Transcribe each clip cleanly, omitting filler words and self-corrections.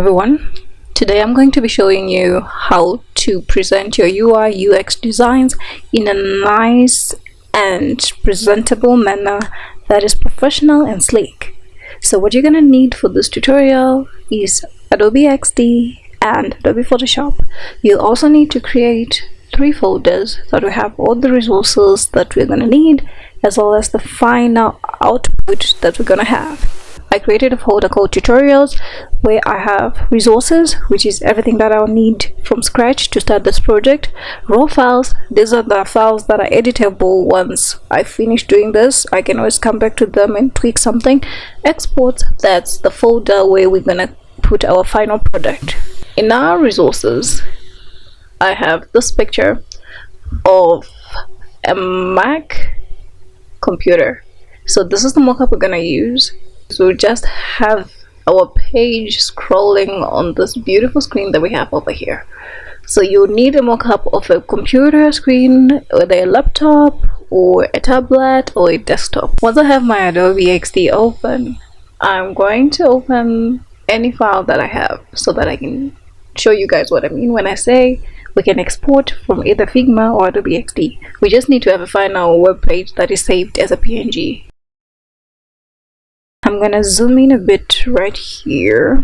everyone. Today I'm going to be showing you how to present your UI UX designs in a nice and presentable manner that is professional and sleek. So what you're gonna need for this tutorial is Adobe XD and Adobe Photoshop. You'll also need to create 3 folders that will have all the resources that we're gonna need, as well as the final output that we're gonna have. I created a folder called tutorials where I have resources, which is everything that I'll need from scratch to start this project. Raw files, these are the files that are editable. Once I finish doing this, I can always come back to them and tweak something. Exports, that's the folder where we're gonna put our final product. In our resources, I have this picture of a Mac computer. So this is the mockup we're gonna use. So we just have our page scrolling on this beautiful screen that we have over here. So you need a mockup of a computer screen, whether a laptop or a tablet or a desktop. Once I have my Adobe XD open, I'm going to open any file that I have so that I can show you guys what I mean when I say we can export from either Figma or Adobe XD. We just need to have a final web page that is saved as a PNG. I'm gonna zoom in a bit right here.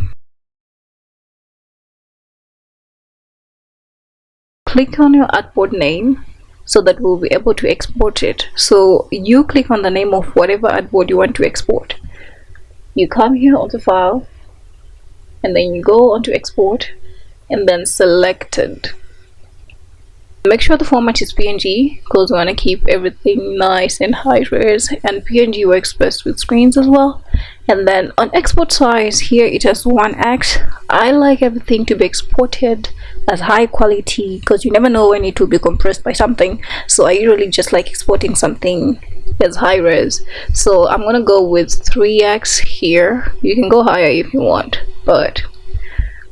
Click on your artboard name so that we'll be able to export it. So you click on the name of whatever artboard you want to export. You come here onto file and then you go onto export and then selected. Make sure the format is PNG because we want to keep everything nice and high res, and PNG works best with screens as well. And then on export size, here it has 1x. I like everything to be exported as high quality because you never know when it will be compressed by something. So I usually just like exporting something as high res. So I'm gonna go with 3x here. You can go higher if you want, but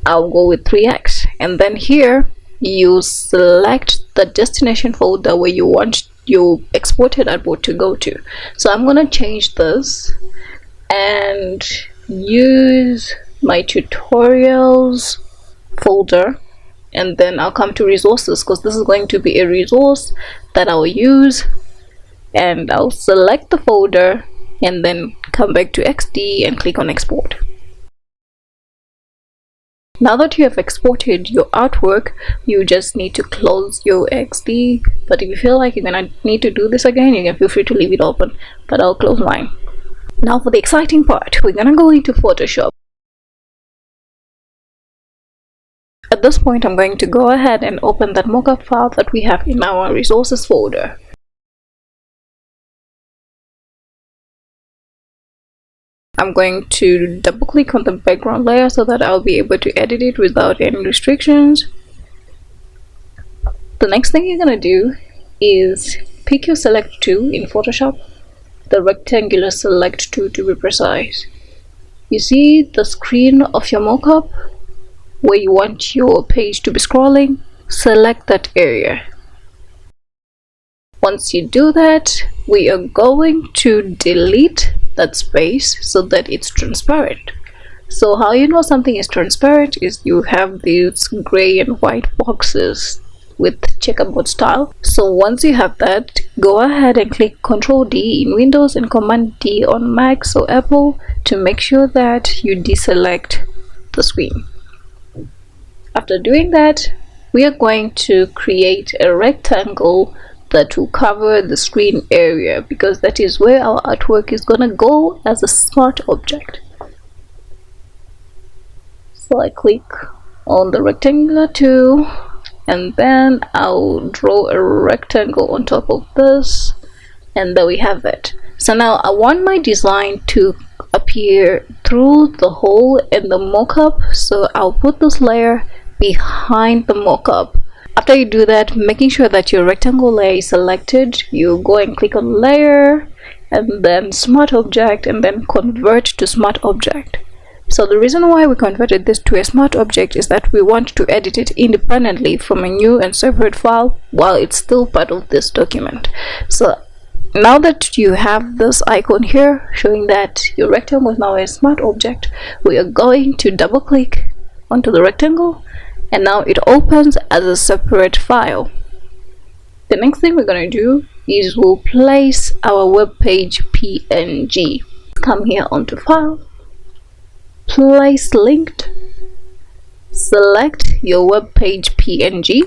I'll go with 3x. And then here you select the destination folder where you want your exported artboard to go to. So I'm gonna change this and use my tutorials folder, and then I'll come to resources because this is going to be a resource that I'll use, and I'll select the folder and then come back to XD and click on export. Now that you have exported your artwork, you just need to close your XD, but if you feel like you're gonna need to do this again, you can feel free to leave it open, but I'll close mine. Now for the exciting part, we're gonna go into Photoshop. At this point, I'm going to go ahead and open that mockup file that we have in our resources folder. I'm going to double click on the background layer so that I'll be able to edit it without any restrictions. The next thing you're going to do is pick your select tool in Photoshop, the rectangular select tool to be precise. You see the screen of your mockup where you want your page to be scrolling? Select that area. Once you do that, we are going to delete that space so that it's transparent. So how you know something is transparent is you have these gray and white boxes with checkerboard style. So once you have that, go ahead and click Ctrl D in Windows and Command D on Mac, so Apple, to make sure that you deselect the screen. After doing that, we are going to create a rectangle that will cover the screen area because that is where our artwork is gonna go as a smart object. So I click on the rectangular tool and then I'll draw a rectangle on top of this, and there we have it. So now I want my design to appear through the hole in the mockup, so I'll put this layer behind the mockup. After you do that, making sure that your rectangle layer is selected, you go and click on layer and then smart object and then convert to smart object. So the reason why we converted this to a smart object is that we want to edit it independently from a new and separate file while it's still part of this document. So now that you have this icon here showing that your rectangle is now a smart object, we are going to double click onto the rectangle, and now it opens as a separate file. The next thing we're going to do is we'll place our web page PNG. Come here onto File, Place Linked, select your web page PNG,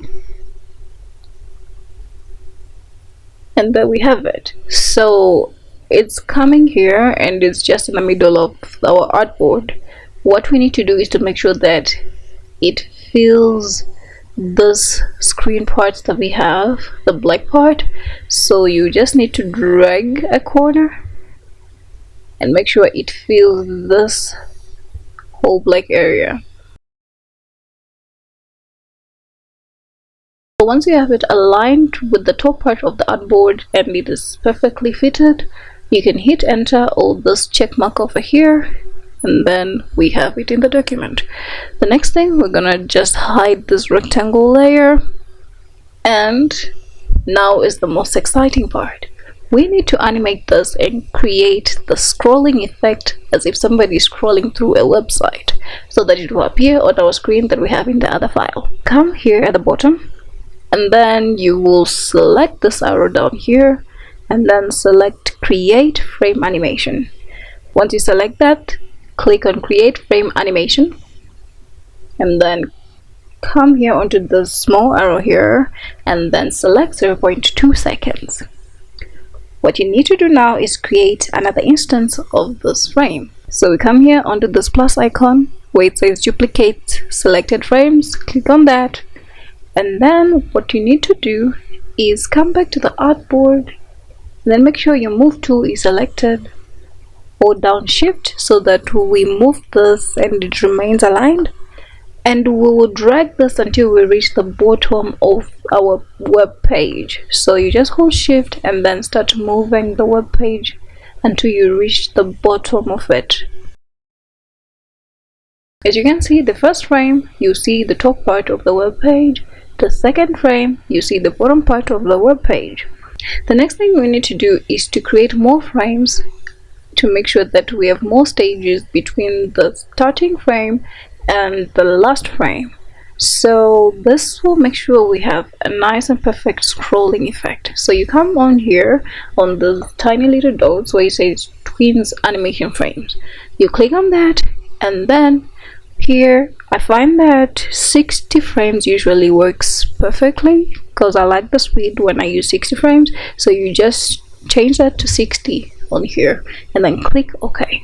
and there we have it. So it's coming here and it's just in the middle of our artboard. What we need to do is to make sure that it fills this screen part that we have, the black part. So you just need to drag a corner and make sure it fills this whole black area. So once you have it aligned with the top part of the artboard and it is perfectly fitted, you can hit enter or this check mark over here, and then we have it in the document. The next thing, we're gonna just hide this rectangle layer, and now is the most exciting part. We need to animate this and create the scrolling effect as if somebody is scrolling through a website, so that it will appear on our screen that we have in the other file. Come here at the bottom, and then you will select this arrow down here and then select Create Frame Animation. Once you select that, click on Create Frame Animation, and then come here onto the small arrow here and then select 0.2 seconds. What you need to do now is create another instance of this frame. So we come here onto this plus icon where it says duplicate selected frames, click on that, and then what you need to do is come back to the artboard and then make sure your move tool is selected. Hold down shift so that we move this and it remains aligned, and we will drag this until we reach the bottom of our web page. So you just hold shift and then start moving the web page until you reach the bottom of it. As you can see, the first frame you see the top part of the web page, the second frame you see the bottom part of the web page. The next thing we need to do is to create more frames to make sure that we have more stages between the starting frame and the last frame. So this will make sure we have a nice and perfect scrolling effect. So you come on here on the tiny little dots where it says Twins Animation Frames. You click on that, and then here I find that 60 frames usually works perfectly because I like the speed when I use 60 frames. So you just change that to 60 on here and then click OK.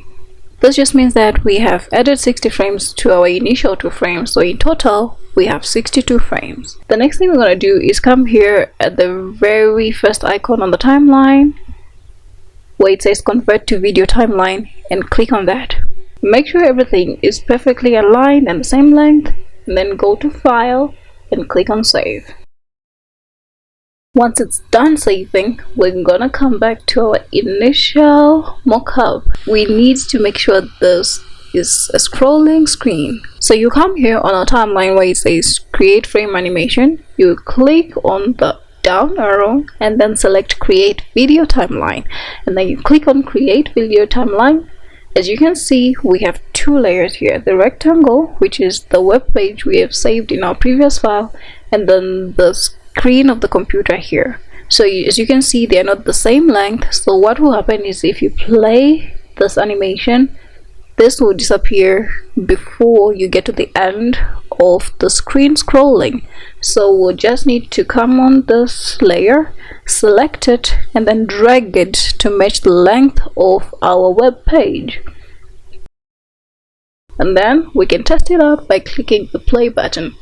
This just means that we have added 60 frames to our initial 2 frames, so in total we have 62 frames. The next thing we're going to do is come here at the very first icon on the timeline where it says convert to video timeline and click on that. Make sure everything is perfectly aligned and the same length, and then go to File and click on Save. Once it's done saving, we're gonna come back to our initial mockup. We need to make sure this is a scrolling screen. So you come here on our timeline where it says create frame animation, you click on the down arrow and then select create video timeline, and then you click on create video timeline. As you can see, we have 2 layers here, the rectangle, which is the web page we have saved in our previous file, and then the screen of the computer here. So as you can see, they are not the same length. So what will happen is if you play this animation, this will disappear before you get to the end of the screen scrolling. So we'll just need to come on this layer, select it, and then drag it to match the length of our web page. And then we can test it out by clicking the play button.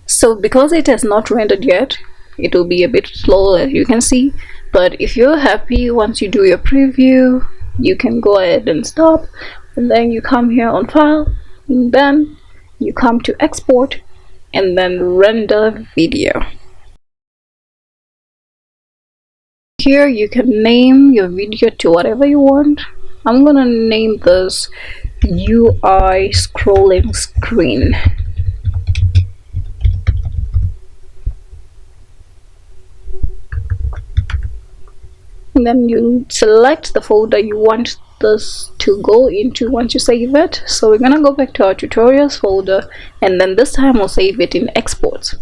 So because it has not rendered yet, it will be a bit slow as you can see, but if you're happy once you do your preview, you can go ahead and stop, and then you come here on File, and then you come to Export and then Render Video. Here you can name your video to whatever you want. I'm gonna name this UI scrolling screen. And then you select the folder you want this to go into once you save it. So we're gonna go back to our tutorials folder, and then this time we'll save it in exports.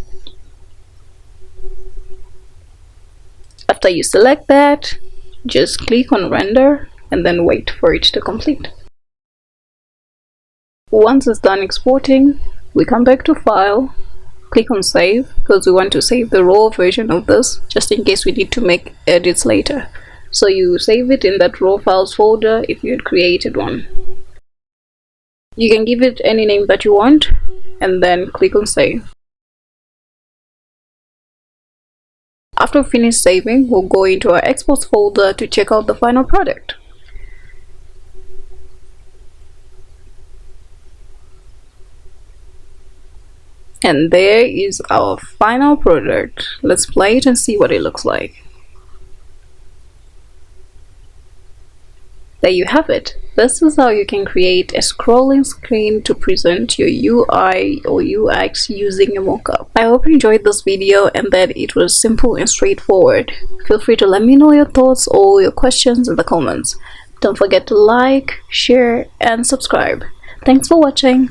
After you select that, just click on render and then wait for it to complete. Once it's done exporting, we come back to file, click on save, because we want to save the raw version of this just in case we need to make edits later. So you save it in that raw files folder if you had created one. You can give it any name that you want and then click on save. After we finish saving, we'll go into our exports folder to check out the final product. And there is our final product. Let's play it and see what it looks like. There you have it. This is how you can create a scrolling screen to present your UI or UX using a mockup. I hope you enjoyed this video and that it was simple and straightforward. Feel free to let me know your thoughts or your questions in the comments. Don't forget to like, share, and subscribe. Thanks for watching.